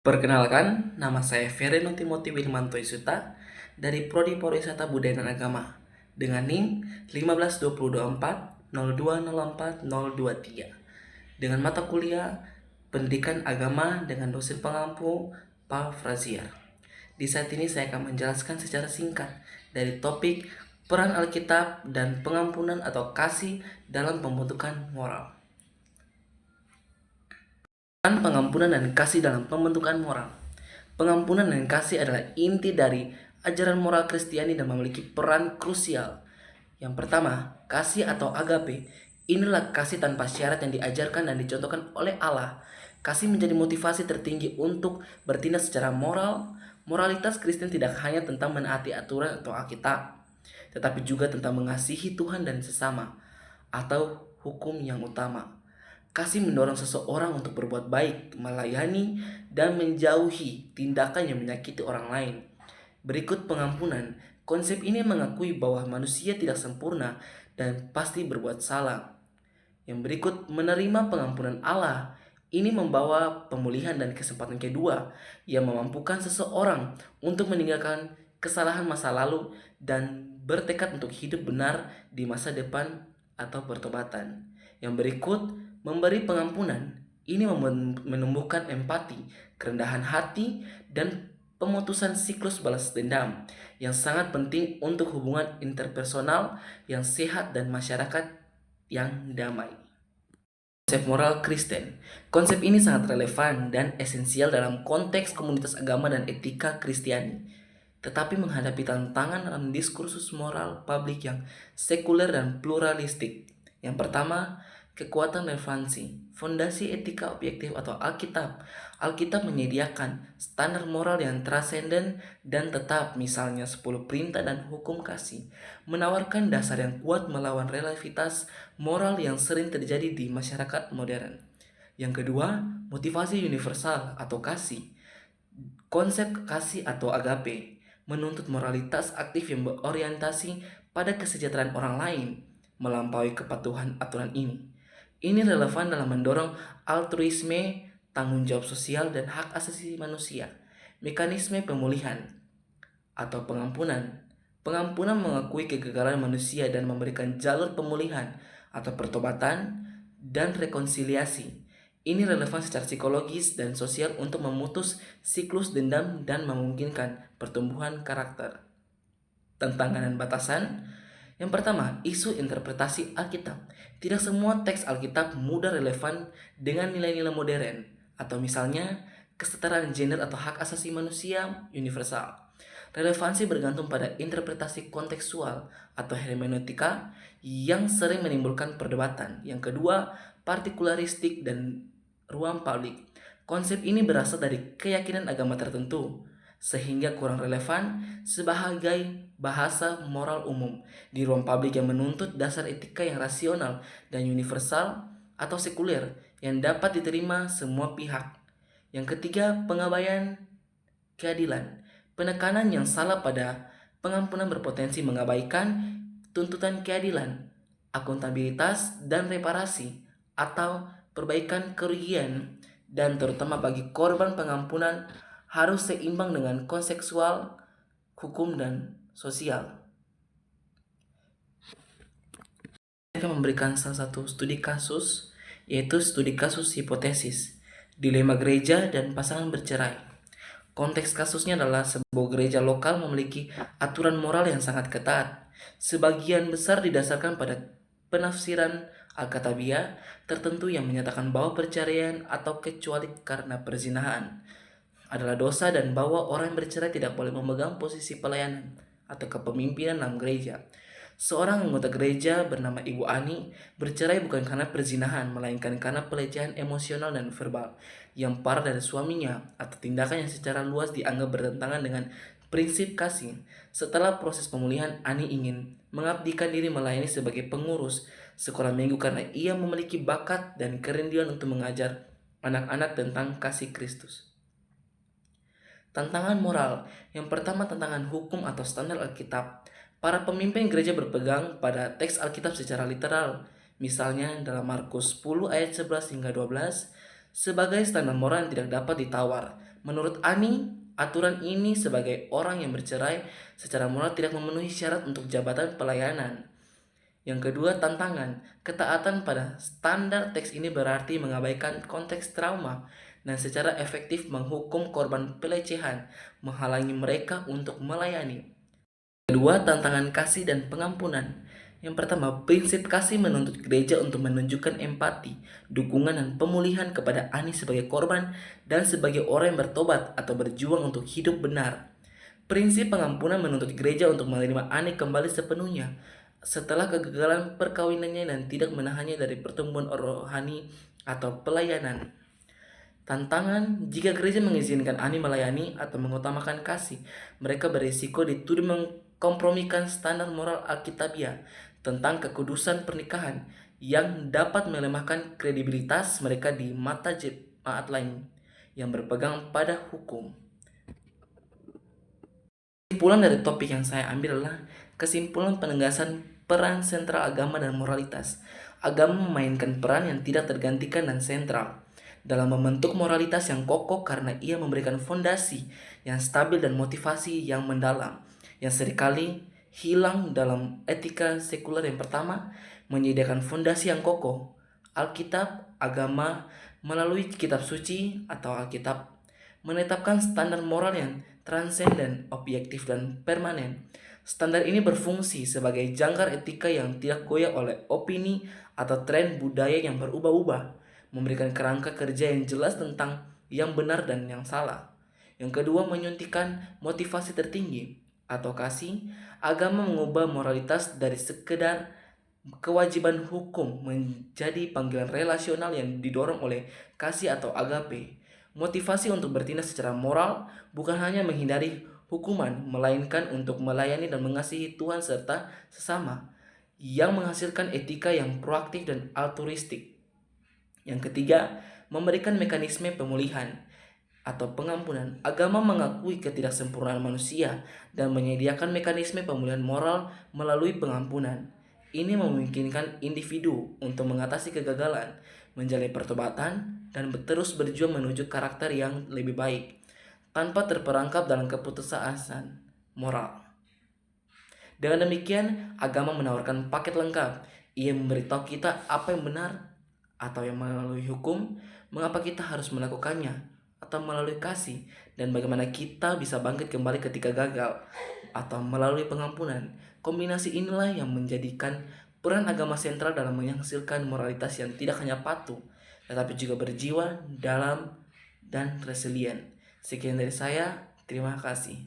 Perkenalkan, nama saya Vereno Timothy Wilmanto Isuta dari Prodi Pariwisata Budaya dan Agama dengan NIM 1524020404023 dengan mata kuliah Pendidikan Agama dengan dosen pengampu Pak Frazier. Di saat ini saya akan menjelaskan secara singkat dari topik peran Alkitab dan pengampunan atau kasih dalam pembentukan moral. Peran pengampunan dan kasih dalam pembentukan moral. Pengampunan dan kasih adalah inti dari ajaran moral Kristiani dan memiliki peran krusial. Yang pertama, kasih atau agape. Inilah kasih tanpa syarat yang diajarkan dan dicontohkan oleh Allah. Kasih menjadi motivasi tertinggi untuk bertindak secara moral. Moralitas Kristen tidak hanya tentang menaati aturan atau Alkitab, tetapi juga tentang mengasihi Tuhan dan sesama, atau hukum yang utama. Kasih mendorong seseorang untuk berbuat baik, melayani, dan menjauhi tindakan yang menyakiti orang lain. Berikut pengampunan. Konsep ini mengakui bahwa manusia tidak sempurna dan pasti berbuat salah. Yang berikut menerima pengampunan Allah. Ini membawa pemulihan dan kesempatan kedua yang memampukan seseorang untuk meninggalkan kesalahan masa lalu dan bertekad untuk hidup benar di masa depan atau pertobatan. Yang berikut memberi pengampunan. Ini menumbuhkan empati, kerendahan hati, dan pemutusan siklus balas dendam yang sangat penting untuk hubungan interpersonal yang sehat dan masyarakat yang damai. Konsep moral Kristen. Konsep ini sangat relevan dan esensial dalam konteks komunitas agama dan etika Kristiani, tetapi menghadapi tantangan dalam diskursus moral publik yang sekuler dan pluralistik. Yang pertama, kekuatan relevansi. Fondasi etika objektif atau Alkitab. Alkitab menyediakan standar moral yang transenden dan tetap, misalnya 10 perintah dan hukum kasih, menawarkan dasar yang kuat melawan relativitas moral yang sering terjadi di masyarakat modern. Yang kedua, motivasi universal atau kasih. Konsep kasih atau agape menuntut moralitas aktif yang berorientasi pada kesejahteraan orang lain melampaui kepatuhan aturan ini. Ini relevan dalam mendorong altruisme, tanggung jawab sosial, dan hak asasi manusia. Mekanisme pemulihan atau pengampunan. Pengampunan mengakui kegagalan manusia dan memberikan jalur pemulihan atau pertobatan dan rekonsiliasi. Ini relevan secara psikologis dan sosial untuk memutus siklus dendam dan memungkinkan pertumbuhan karakter. Tantangan dan batasan. Yang pertama, isu interpretasi Alkitab. Tidak semua teks Alkitab mudah relevan dengan nilai-nilai modern, atau misalnya kesetaraan gender atau hak asasi manusia universal. Relevansi bergantung pada interpretasi kontekstual atau hermeneutika yang sering menimbulkan perdebatan. Yang kedua, partikularistik dan ruang publik. Konsep ini berasal dari keyakinan agama tertentu, sehingga kurang relevan sebagai bahasa moral umum di ruang publik yang menuntut dasar etika yang rasional dan universal atau sekuler yang dapat diterima semua pihak. Yang ketiga, pengabaian keadilan. Penekanan yang salah pada pengampunan berpotensi mengabaikan tuntutan keadilan, akuntabilitas, dan reparasi atau perbaikan kerugian, dan terutama bagi korban pengampunan harus seimbang dengan konseksual, hukum, dan sosial. Saya akan memberikan salah satu studi kasus, yaitu studi kasus hipotesis, dilema gereja dan pasangan bercerai. Konteks kasusnya adalah sebuah gereja lokal memiliki aturan moral yang sangat ketat. Sebagian besar didasarkan pada penafsiran Alkitabiah tertentu yang menyatakan bahwa perceraian atau kecuali karena perzinahan adalah dosa dan bahwa orang yang bercerai tidak boleh memegang posisi pelayanan atau kepemimpinan dalam gereja. Seorang anggota gereja bernama Ibu Ani bercerai bukan karena perzinahan, melainkan karena pelecehan emosional dan verbal yang parah dari suaminya atau tindakan yang secara luas dianggap bertentangan dengan prinsip kasih. Setelah proses pemulihan, Ani ingin mengabdikan diri melayani sebagai pengurus sekolah minggu karena ia memiliki bakat dan kerinduan untuk mengajar anak-anak tentang kasih Kristus. Tantangan moral. Yang pertama, tantangan hukum atau standar Alkitab. Para pemimpin gereja berpegang pada teks Alkitab secara literal, misalnya dalam Markus 10 ayat 11 hingga 12, sebagai standar moral yang tidak dapat ditawar. Menurut Ani, aturan ini sebagai orang yang bercerai secara moral tidak memenuhi syarat untuk jabatan pelayanan. Yang kedua, tantangan. Ketaatan pada standar teks ini berarti mengabaikan konteks trauma dan secara efektif menghukum korban pelecehan, menghalangi mereka untuk melayani. Kedua, tantangan kasih dan pengampunan. Yang pertama, prinsip kasih menuntut gereja untuk menunjukkan empati, dukungan, dan pemulihan kepada Ani sebagai korban dan sebagai orang yang bertobat atau berjuang untuk hidup benar. Prinsip pengampunan menuntut gereja untuk menerima Ani kembali sepenuhnya setelah kegagalan perkawinannya dan tidak menahannya dari pertumbuhan rohani atau pelayanan. Tantangan, jika gereja mengizinkan Ani melayani atau mengutamakan kasih, mereka berisiko dituduh mengkompromikan standar moral Alkitabiah tentang kekudusan pernikahan yang dapat melemahkan kredibilitas mereka di mata jemaat lain yang berpegang pada hukum. Kesimpulan dari topik yang saya ambil adalah kesimpulan penegasan peran sentral agama dan moralitas. Agama memainkan peran yang tidak tergantikan dan sentral dalam membentuk moralitas yang kokoh karena ia memberikan fondasi yang stabil dan motivasi yang mendalam, yang seringkali hilang dalam etika sekuler. Yang pertama, menyediakan fondasi yang kokoh. Alkitab, agama, melalui kitab suci atau Alkitab, menetapkan standar moral yang transenden, objektif, dan permanen. Standar ini berfungsi sebagai jangkar etika yang tidak goyah oleh opini atau tren budaya yang berubah-ubah, memberikan kerangka kerja yang jelas tentang yang benar dan yang salah. Yang kedua, menyuntikkan motivasi tertinggi atau kasih. Agama mengubah moralitas dari sekedar kewajiban hukum menjadi panggilan relasional yang didorong oleh kasih atau agape. Motivasi untuk bertindak secara moral bukan hanya menghindari hukuman, melainkan untuk melayani dan mengasihi Tuhan serta sesama, yang menghasilkan etika yang proaktif dan altruistik. Yang ketiga, memberikan mekanisme pemulihan atau pengampunan. Agama mengakui ketidaksempurnaan manusia dan menyediakan mekanisme pemulihan moral melalui pengampunan. Ini memungkinkan individu untuk mengatasi kegagalan, menjalani pertobatan, dan terus berjuang menuju karakter yang lebih baik, tanpa terperangkap dalam keputusasaan moral. Dengan demikian, agama menawarkan paket lengkap. Ia memberitahu kita apa yang benar atau yang melalui hukum, mengapa kita harus melakukannya, atau melalui kasih, dan bagaimana kita bisa bangkit kembali ketika gagal, atau melalui pengampunan. Kombinasi inilah yang menjadikan peran agama sentral dalam menghasilkan moralitas yang tidak hanya patuh, tetapi juga berjiwa, dalam, dan resilient. Sekian dari saya, terima kasih.